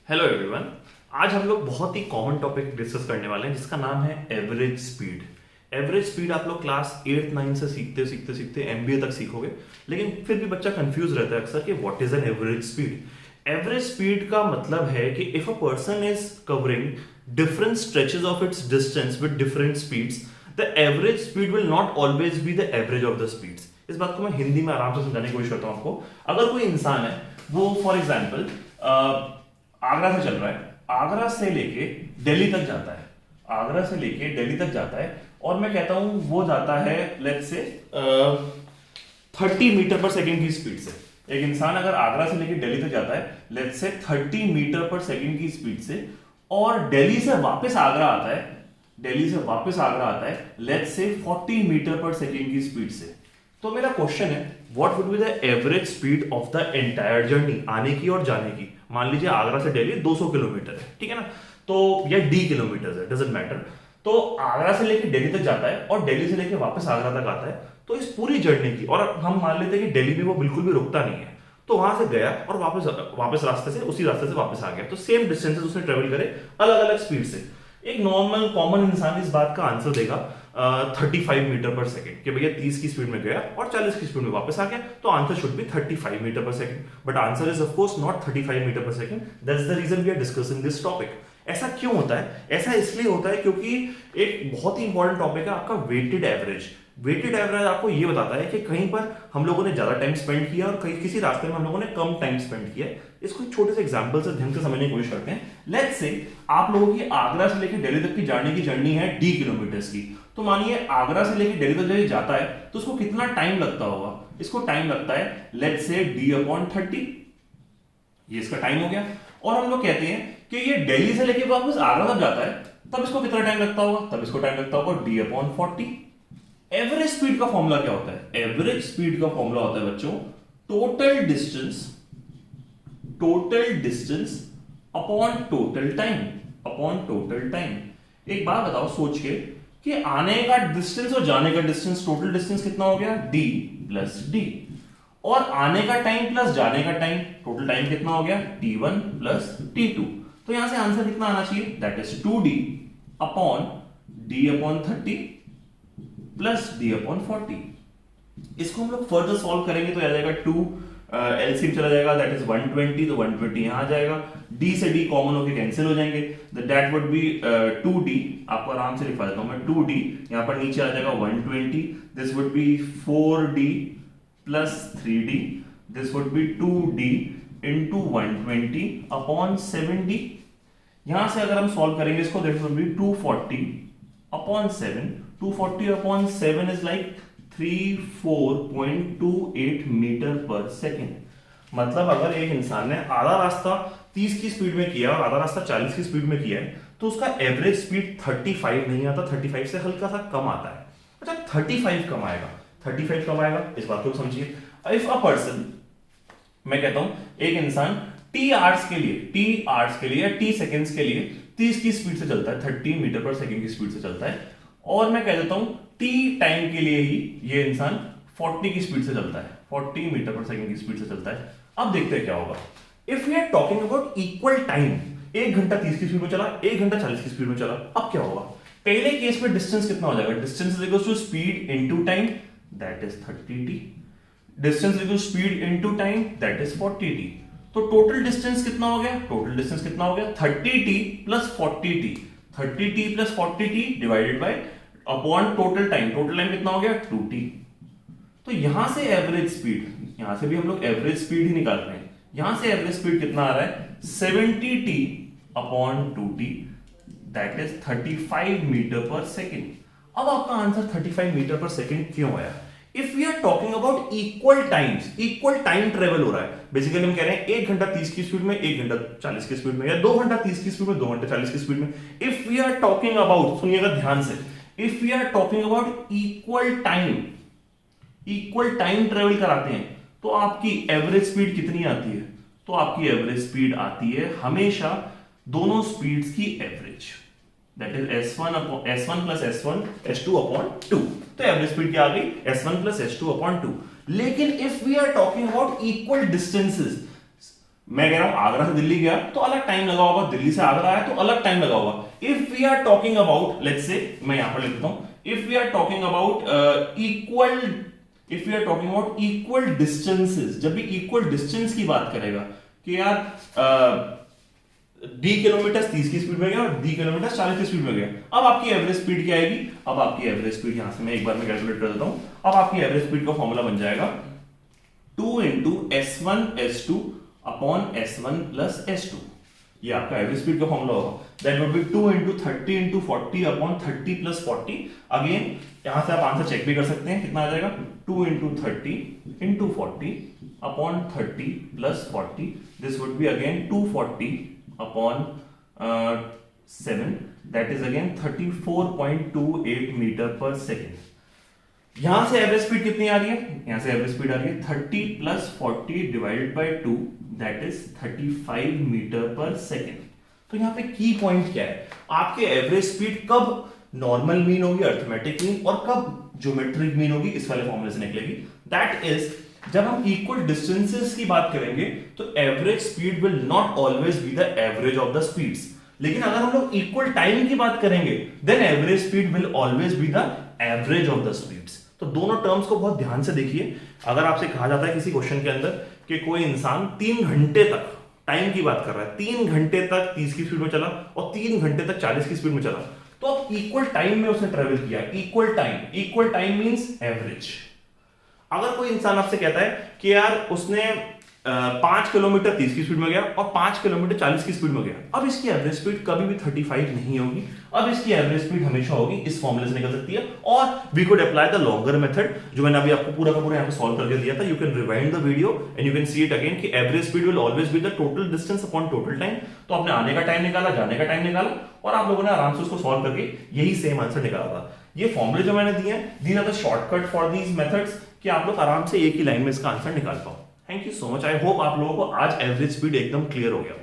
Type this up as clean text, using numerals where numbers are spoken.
Hello everyone. आज हम लोग बहुत ही कॉमन टॉपिक डिस्कस करने वाले हैं जिसका नाम है एवरेज स्पीड। एवरेज स्पीड आप लोग क्लास 8 9 से सीखते सीखते सीखते एमबीए तक सीखोगे, लेकिन फिर भी बच्चा कंफ्यूज रहता है अक्सर कि what is an average speed. Average speed का मतलब है कि if a person is covering different stretches of its distance with different speeds, the average speed will not always be the average of the speeds. इस बात को मैं हिंदी में आराम से समझाने की कोशिश करता हूं आपको। अगर कोई इंसान है, वो फॉर एग्जाम्पल आगरा से चल रहा है, आगरा से लेके दिल्ली तक जाता है, आगरा से लेके दिल्ली तक जाता है, और मैं कहता हूं वो जाता है let's say 30 metre per second की स्पीड से। एक इंसान अगर आगरा से लेके दिल्ली तक जाता है let's say 30 metre per second की स्पीड से, और दिल्ली से वापस आगरा आता है, दिल्ली से वापस आगरा आता है let's say 40 metre per second की स्पीड से, तो मेरा क्वेश्चन है what would be the average speed of the entire journey, आने की और जाने की। मान लीजिए आगरा से दिल्ली 200 किलोमीटर है, ठीक है ना, तो या डी किलोमीटर है, डजंट मैटर। तो आगरा से लेके दिल्ली तक जाता है और दिल्ली से लेके वापस आगरा तक आता है, तो इस पूरी जर्नी की, और हम मान लेते हैं कि दिल्ली में वो बिल्कुल भी रुकता नहीं है, तो वहां से गया और वापस रास्ते से, उसी रास्ते से वापस आ गया, तो सेम डिस्टेंसेस उसने ट्रेवल करे अलग अलग स्पीड से। एक नॉर्मल कॉमन इंसान इस बात का आंसर देगा 35 मीटर पर सेकेंड, कि भैया 30 की स्पीड में गया और 40 की स्पीड में वापस आ गया, तो answer should be 35 metre per second. But answer is of course not 35 metre per second. That's the reason we are discussing this topic. ऐसा क्यों होता है? ऐसा इसलिए होता है क्योंकि एक बहुत ही इंपॉर्टेंट टॉपिक है आपका वेटेड एवरेज। वेटेड एवरेज आपको ये बताता है कि कहीं पर हम लोगों ने ज्यादा टाइम स्पेंड किया और कहीं किसी रास्ते में हम लोगों ने कम टाइम स्पेंड किया। इसको एक छोटे से एग्जांपल से ढंग से समझने की कोशिश करते हैं। लेट्स से आप लोगों की आगरा से लेकर दिल्ली तक की जाने की जर्नी है डी किलोमीटर्स की, तो मानिए आगरा से लेकर दिल्ली तक जब जाता है तो उसको कितना टाइम लगता होगा? इसको टाइम लगता है लेट्स से d/30, ये इसका टाइम हो गया। और हम लोग कहते हैं कि ये दिल्ली से लेकर वापस आगरा तक जाता है, तब इसको कितना टाइम लगता होगा? तब इसको टाइम लगता होगा d/40। एवरेज स्पीड का फॉर्मूला क्या होता है? एवरेज स्पीड का फॉर्मूला होता है बच्चों total distance upon total time. एक बात बताओ सोच के कि आने का डिस्टेंस और जाने का डिस्टेंस, टोटल डिस्टेंस कितना हो गया? d प्लस d, और आने का टाइम प्लस जाने का टाइम, टोटल टाइम कितना हो गया? t1 plus t2। तो यहां से आंसर कितना आना चाहिए? That is 2d upon d/30 plus d/40। इसको हम लोग फर्दर सॉल्व करेंगे तो आ जाएगा 2 एलसीएम चला जाएगा, दैट इज 120, तो 120 यहां आ जाएगा, d से d कॉमन होकर कैंसिल हो जाएंगे, दैट वुड बी 2d। आपको आराम से लिखवा देता हूं मैं 2d, यहां पर नीचे आ जाएगा 120, this would be 4d plus 3d, this would be 2d into 120 upon 7d। यहां से अगर हम सॉल्व करेंगे इसको, that would be 240 upon 7, 240 upon 7 is like 34.28 metre per second. मतलब अगर एक इंसान ने आधा रास्ता 30 की स्पीड में किया और आधा रास्ता 40 की स्पीड में किया है, तो उसका एवरेज स्पीड 35 नहीं आता, 35 से हल्का सा कम आता है। अच्छा 35 कम आएगा, 35 कम आएगा, इस बात को समझिए। इफ अ पर्सन, मैं कहता हूं एक इंसान t आवर्स के लिए या t सेकेंड्स के लिए 30 की स्पीड से चलता है, 30 मीटर पर सेकेंड की स्पीड से चलता है, और मैं कह देता हूं t टाइम के लिए ही ये इंसान 40 की स्पीड से चलता है, 40 मीटर पर सेकेंड की स्पीड से चलता है। अब देखते हैं क्या होगा। If we are talking about equal time, 1 घंटा 30 की स्पीड में चला, 1 घंटा 40 की स्पीड में चला, अब क्या होगा? पहले केस में डिस्टेंस कितना हो जाएगा? Distance is equal to speed into time, that is 30t। Distance is equal to speed into time, that is 40t। तो टोटल डिस्टेंस कितना हो गया? टोटल डिस्टेंस कितना हो गया? 30t plus 40t, 30t plus 40t divided by upon total time, total time कितना हो गया? 2t। तो यहां से एवरेज स्पीड, यहां से भी हम लोग एवरेज स्पीड ही निकाल रहे हैं, यहां से एवरेज स्पीड कितना आ रहा है? 70t upon 2t, that is 35 metre per second. अब आपका आंसर 35 मीटर पर सेकेंड क्यों आया? If we are talking about equal time travel हो रहा है, बेसिकली हम कह रहे हैं 1 घंटा 30 की स्पीड में, 1 घंटा 40 की स्पीड में, या 2 घंटा 30 की स्पीड में, 2 घंटा 40 की स्पीड में। If we are talking about, सुनिएगा ध्यान से, if we are talking about equal time travel कराते हैं, तो आपकी एवरेज स्पीड कितनी आती है? तो आपकी एवरेज स्पीड आती है हमेशा दोनों स्पीड्स की average, that is S1 plus S2 upon 2। तो एवरेज स्पीड क्या आ गई? S1 plus S2 upon 2। लेकिन if we are talking about equal distances, मैं कह रहा हूं आगरा से दिल्ली गया तो अलग टाइम लगा होगा, दिल्ली से आगरा आया तो अलग टाइम लगा होगा। If we are talking about, let's say मैं यहां पर लिख देता हूं, if we are talking about equal distances, जब भी इक्वल डिस्टेंस की बात करेगा कि यार d किलोमीटर 30 की स्पीड में गया और d किलोमीटर 40 की स्पीड में गया, अब आपकी एवरेज स्पीड क्या आएगी? अब आपकी एवरेज स्पीड यहां से मैं एक बार में कैलकुलेट कर देता हूं। अब आपकी एवरेज स्पीड का फॉर्मूला बन जाएगा 2 into S1 S2 upon S1 plus S2। ये आपका एवरेज स्पीड का फॉर्मूला होगा। That would B 2 into 30 into 40 upon 30 plus 40। Again यहां से आप आंसर चेक भी कर सकते हैं, कितना आ जाएगा? 2 into 30 into 40 upon 30 plus 40। This would be again 240 upon 7, that is again 34.28 metre per second. यहां से एवरेज स्पीड कितनी आ रही है? यहां से एवरेज स्पीड आ रही है 30 plus 40 divided by 2, that is 35 metre per second. तो यहां पे की पॉइंट क्या है? आपके एवरेज स्पीड कब नॉर्मल मीन होगी, अर्थमेटिक मीन, और कब ज्योमेट्रिक मीन होगी, इस वाले फॉर्मूले से निकलेगी। दैट इज जब हम इक्वल डिस्टेंसेस की बात करेंगे तो average speed will not always be the average of the speeds, लेकिन अगर हम लोग इक्वल टाइम की बात करेंगे then average speed will always be the average of the speeds. तो दोनों टर्म्स को बहुत ध्यान से देखिए। अगर आपसे कहा जाता है किसी क्वेश्चन के अंदर कि कोई इंसान 3 घंटे तक, टाइम की बात कर रहा है, 3 घंटे तक 30 की स्पीड में चला और 3 घंटे तक 40 की स्पीड में चला, तो अब इक्वल टाइम में उसने ट्रेवल किया। Equal time means average. अगर कोई इंसान आपसे कहता है कि यार उसने 5 किलोमीटर 30 की स्पीड में गया और 5 किलोमीटर 40 की स्पीड में गया, अब इसकी एवरेज स्पीड कभी भी 35 नहीं होगी, अब इसकी एवरेज स्पीड हमेशा होगी, इस फॉर्मूले से निकल सकती है। और we could apply the longer method, जो मैंने अभी आपको पूरा का पूरा यहाँ पे सॉल्व करके दिया था। You can rewind the video and you can see it again कि average speed will always be the total distance upon total time. तो आपने आने का टाइम निकाला, जाने का टाइम निकाला, और आप लोगों ने आराम से उसको सॉल्व करके यही सेम आंसर निकाला था। ये फॉर्मूले जो मैंने दिए हैं, these are the shortcut for these methods, कि आप लोग आराम से एक ही लाइन में इसका आंसर निकाल पाओ। Thank you so much. I hope आप लोगों को आज एवरेज स्पीड एकदम क्लियर हो गया।